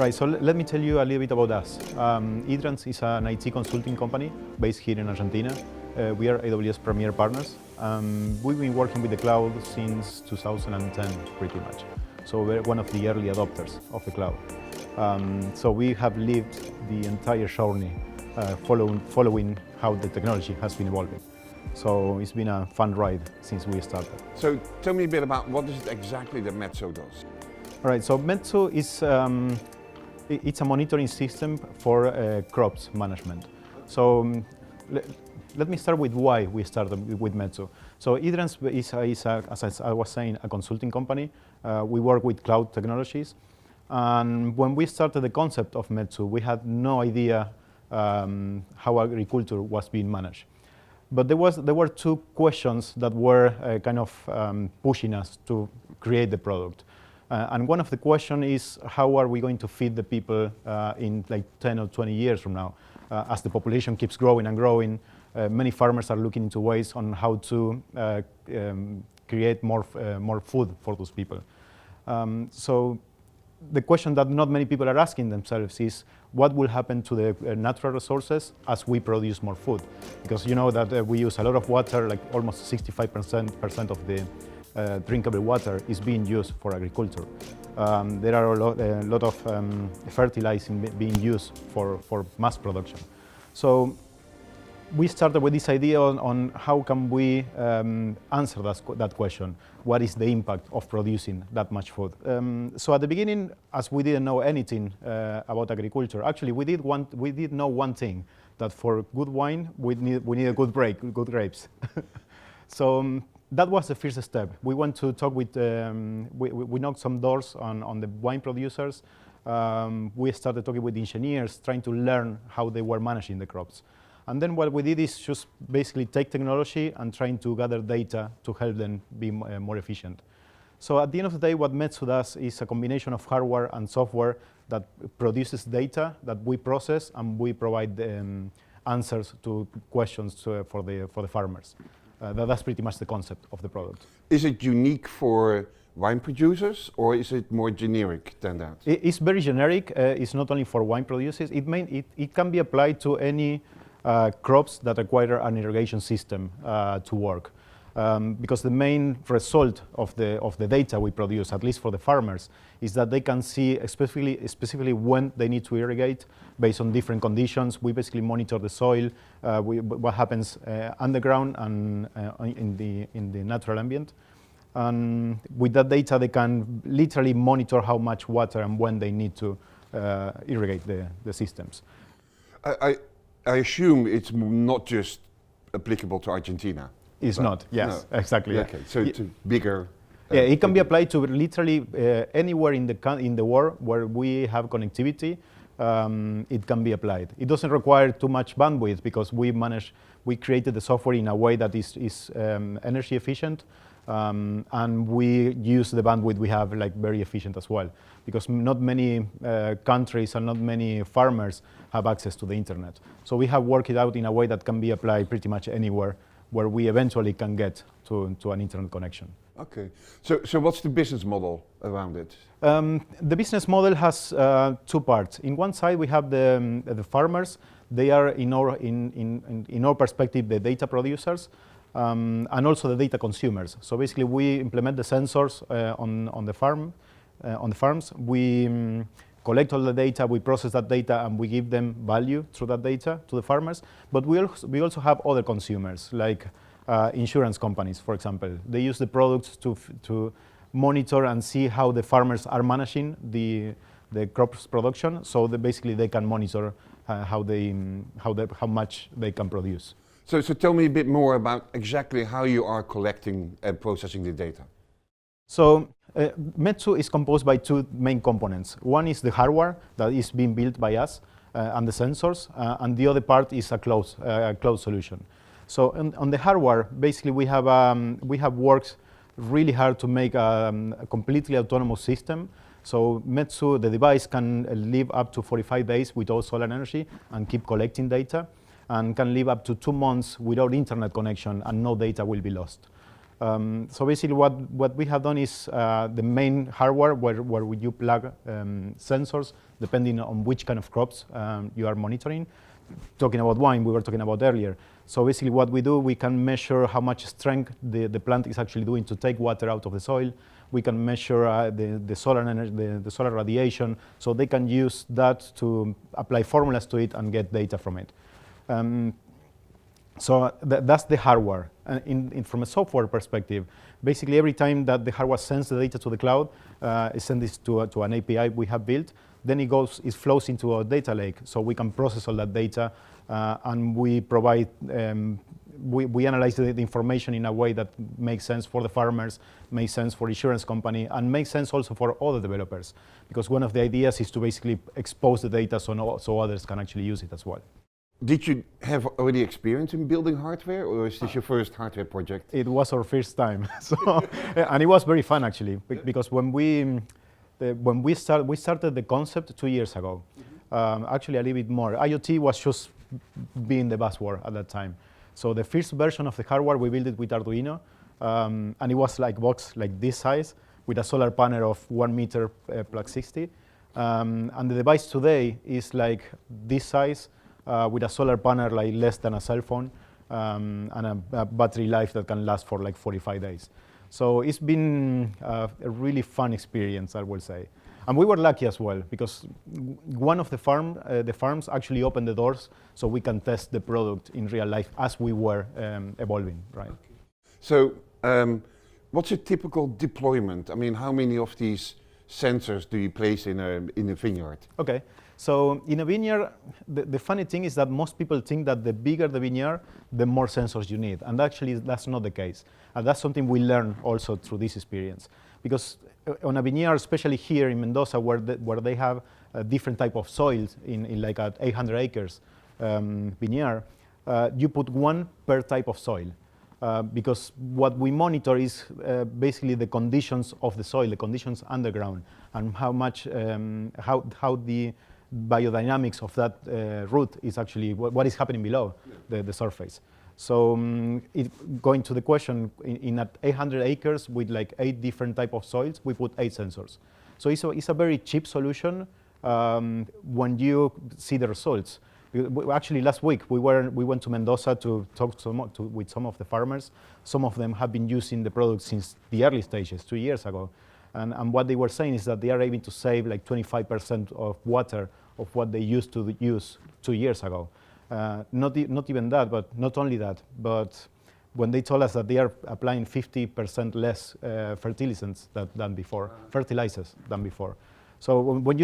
Right, so let me tell you a little bit about us. Edrans is an IT consulting company based here in Argentina. We are AWS Premier Partners. We've been working with the cloud since 2010, pretty much. So we're one of the early adopters of the cloud. So we have lived the entire journey following how the technology has been evolving. So it's been a fun ride since we started. So tell me a bit about what is it exactly that Metso does? All right, so Metso is it's a monitoring system for crops management. So let me start with why we started with Metso. So Edrans is as I was saying, a consulting company. We work with cloud technologies. And when we started the concept of Metso, we had no idea how agriculture was being managed. But there were two questions that were kind of pushing us to create the product. And one of the questions is, how are we going to feed the people in like 10 or 20 years from now? As the population keeps growing and growing, many farmers are looking into ways on how to create more food for those people. So the question that not many people are asking themselves is, what will happen to the natural resources as we produce more food? Because you know that we use a lot of water, like almost 65% of the drinkable water is being used for agriculture. There are a lot of fertilizing being used for mass production. So we started with this idea on how can we answer that question. What is the impact of producing that much food? So at the beginning, as we didn't know anything about agriculture, actually we did know one thing, that for good wine, we need a good grapes. So that was the first step. We went to talk with, we knocked some doors on the wine producers. We started talking with engineers, trying to learn how they were managing the crops. And then what we did is just basically take technology and trying to gather data to help them be more efficient. So at the end of the day, what Metso does is a combination of hardware and software that produces data that we process, and we provide answers to questions for the farmers. That's pretty much the concept of the product. Is it unique for wine producers, or is it more generic than that? It's very generic. It's not only for wine producers. It can be applied to any crops that require an irrigation system to work. Because the main result of the data we produce, at least for the farmers, is that they can see specifically when they need to irrigate based on different conditions. We basically monitor the soil, what happens underground and in the natural ambient. And with that data, they can literally monitor how much water and when they need to irrigate the systems. I assume it's not just applicable to Argentina. It's not, yes, no. Exactly. Okay, so it's bigger. Yeah, it can be applied to literally anywhere in the world where we have connectivity. It can be applied. It doesn't require too much bandwidth because we created the software in a way that is energy efficient, and we use the bandwidth we have like very efficient as well, because not many countries and not many farmers have access to the internet. So we have worked it out in a way that can be applied pretty much anywhere where we eventually can get to an internet connection. Okay, so what's the business model around it? The business model has two parts. In one side, we have the farmers. They are, in our perspective, the data producers, and also the data consumers. So basically, we implement the sensors on the farms. We collect all the data, we process that data, and we give them value through that data to the farmers. But we also have other consumers, like insurance companies, for example. They use the products to monitor and see how the farmers are managing the crops production, so that basically they can monitor how much they can produce. So tell me a bit more about exactly how you are collecting and processing the data. So Metso is composed by two main components. One is the hardware that is being built by us and the sensors, and the other part is a cloud solution. So on the hardware, basically we have worked really hard to make a completely autonomous system. So Metso, the device, can live up to 45 days without solar energy and keep collecting data, and can live up to 2 months without internet connection, and no data will be lost. So basically what we have done is the main hardware where you plug sensors depending on which kind of crops you are monitoring. Talking about wine, we were talking about earlier. So basically what we do, we can measure how much strength the plant is actually doing to take water out of the soil. We can measure the solar energy, the solar radiation, so they can use that to apply formulas to it and get data from it. So that's the hardware. From a software perspective, basically every time that the hardware sends the data to the cloud, it sends this to an API we have built. Then it flows into a data lake, so we can process all that data, and we provide, we analyze the information in a way that makes sense for the farmers, makes sense for insurance company, and makes sense also for other developers. Because one of the ideas is to basically expose the data so others can actually use it as well. Did you have already experience in building hardware, or is this your first hardware project? It was our first time, and it was very fun actually, because when we started the concept 2 years ago. Actually a little bit more. IoT was just being the buzzword at that time. So the first version of the hardware, we built it with Arduino, and it was like box like this size with a solar panel of 1 meter plus 60. And the device today is like this size with a solar panel like less than a cell phone, and a battery life that can last for like 45 days. So it's been a really fun experience, I will say. And we were lucky as well, because one of the farms actually opened the doors so we can test the product in real life as we were evolving, right? Okay. So what's a typical deployment? I mean, how many of these sensors do you place in a vineyard? Okay, so in a vineyard, the funny thing is that most people think that the bigger the vineyard, the more sensors you need. And actually, that's not the case. And that's something we learned also through this experience. Because on a vineyard, especially here in Mendoza, where they have a different type of soils in like at 800 acres vineyard, you put one per type of soil. Because what we monitor is basically the conditions of the soil, the conditions underground, and how much, how the biodynamics of that root is actually what is happening below the surface. So going to the question, in at 800 acres with like 8 different type of soils, we put 8 sensors. So it's a very cheap solution when you see the results. Actually, last week we went to Mendoza to talk with some of the farmers. Some of them have been using the product since the early stages, 2 years ago. And what they were saying is that they are able to save like 25% of water of what they used to use 2 years ago. Not even that, but not only that, but when they told us that they are applying 50% less fertilizers than before. So when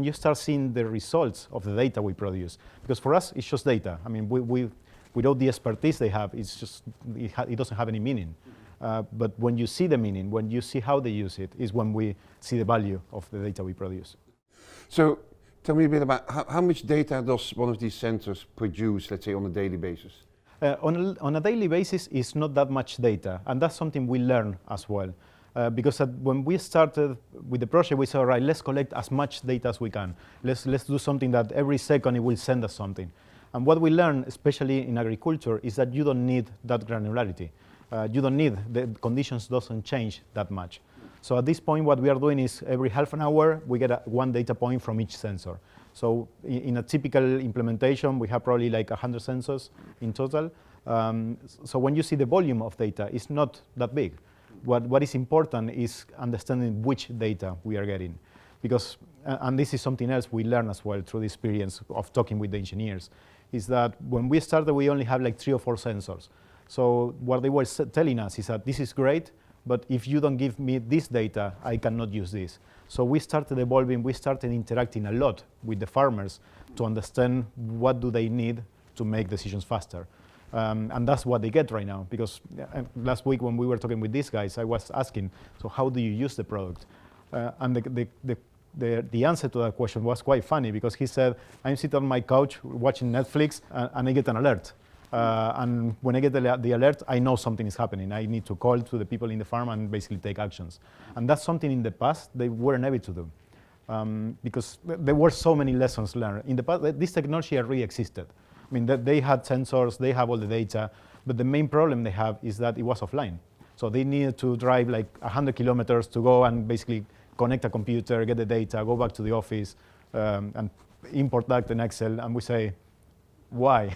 you start seeing the results of the data we produce, because for us it's just data. I mean, we without the expertise they have, it's just it doesn't have any meaning. But when you see the meaning, when you see how they use it, is when we see the value of the data we produce. So tell me a bit about how much data does one of these sensors produce, let's say, on a daily basis? On a daily basis, it's not that much data, and that's something we learn as well. Because when we started with the project, we said, all right, let's collect as much data as we can. Let's do something that every second it will send us something. And what we learn, especially in agriculture, is that you don't need that granularity. You don't need, the conditions doesn't change that much. So at this point, what we are doing is every half an hour, we get one data point from each sensor. So in a typical implementation, we have probably like 100 sensors in total. So when you see the volume of data, it's not that big. What is important is understanding which data we are getting. Because, and this is something else we learn as well through the experience of talking with the engineers, is that when we started, we only have like 3 or 4 sensors. So what they were telling us is that this is great, but if you don't give me this data, I cannot use this. So we started evolving, we started interacting a lot with the farmers to understand what do they need to make decisions faster. And that's what they get right now, because last week when we were talking with these guys, I was asking, so how do you use the product? And the answer to that question was quite funny, because he said, I'm sitting on my couch watching Netflix and I get an alert. And when I get the alert, I know something is happening. I need to call to the people in the farm and basically take actions. And that's something in the past they weren't able to do, because there were so many lessons learned. In the past, this technology already existed. I mean, they had sensors, they have all the data, but the main problem they have is that it was offline. So they needed to drive like 100 kilometers to go and basically connect a computer, get the data, go back to the office, and import that in Excel. And we say, why?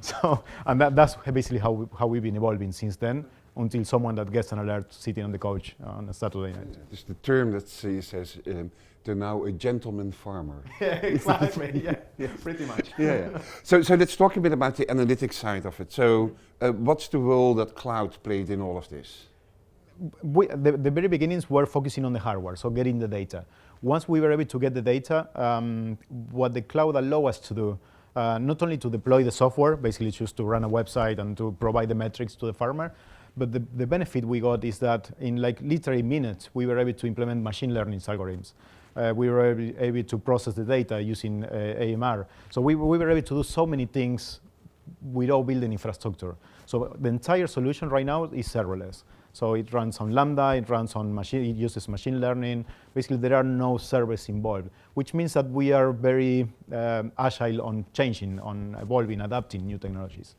So, and that's basically how we've been evolving since then, until someone that gets an alert sitting on the couch on a Saturday night. It's the term that says they're now a gentleman farmer. Yeah, exactly. Yeah, pretty much. Yeah. So let's talk a bit about the analytics side of it. So what's the role that cloud played in all of this? The very beginnings were focusing on the hardware, so getting the data. Once we were able to get the data, what the cloud allowed us to do, not only to deploy the software, basically just to run a website and to provide the metrics to the farmer, but the benefit we got is that in like literally minutes, we were able to implement machine learning algorithms. We were able to process the data using AMR. So we were able to do so many things without building infrastructure. So the entire solution right now is serverless. So it runs on Lambda, it runs on it uses machine learning. Basically, there are no servers involved, which means that we are very agile on changing, on evolving, adapting new technologies.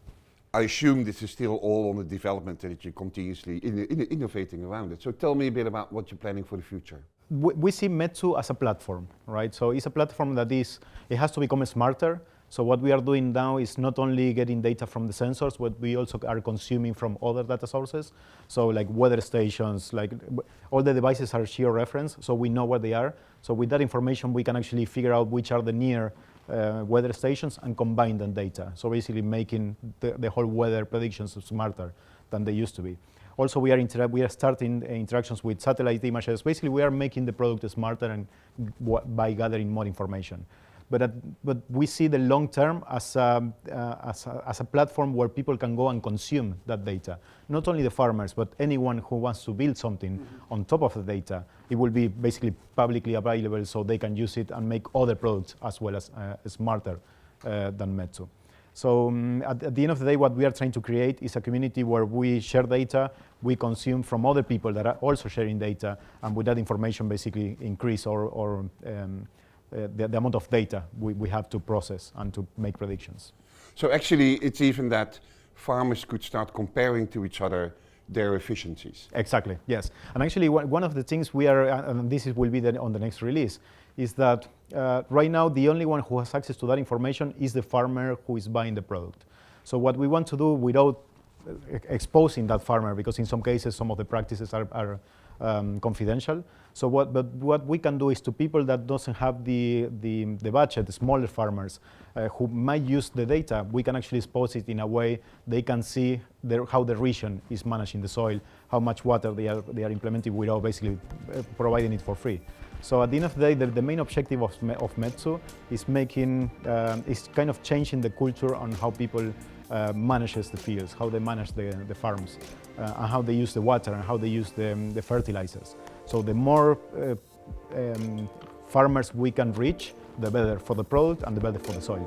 I assume this is still all on the development that you're continuously innovating around it. So tell me a bit about what you're planning for the future. We see Metsu as a platform, right? So it's a platform that it has to become smarter. So what we are doing now is not only getting data from the sensors, but we also are consuming from other data sources. So like weather stations, like all the devices are geo-referenced, so we know where they are. So with that information, we can actually figure out which are the near weather stations and combine the data. So basically making the whole weather predictions smarter than they used to be. Also, we are starting interactions with satellite images. Basically, we are making the product smarter and by gathering more information. But we see the long term as a platform where people can go and consume that data. Not only the farmers, but anyone who wants to build something on top of the data. It will be basically publicly available so they can use it and make other products as well as smarter than Metsu. So at the end of the day, what we are trying to create is a community where we share data, we consume from other people that are also sharing data, and with that information basically increase the amount of data we have to process and to make predictions. So actually, it's even that farmers could start comparing to each other their efficiencies. Exactly, yes. And actually, one of the things we are, and this will be on the next release, is that right now the only one who has access to that information is the farmer who is buying the product. So what we want to do without exposing that farmer, because in some cases some of the practices are confidential. So what we can do is to people that doesn't have the budget, the smaller farmers who might use the data, we can actually expose it in a way they can see how the region is managing the soil, how much water they are implementing without basically providing it for free. So at the end of the day, the main objective of Metsu is is kind of changing the culture on how people manages the fields, how they manage the farms, and how they use the water and how they use the fertilizers. So the more farmers we can reach, the better for the product and the better for the soil.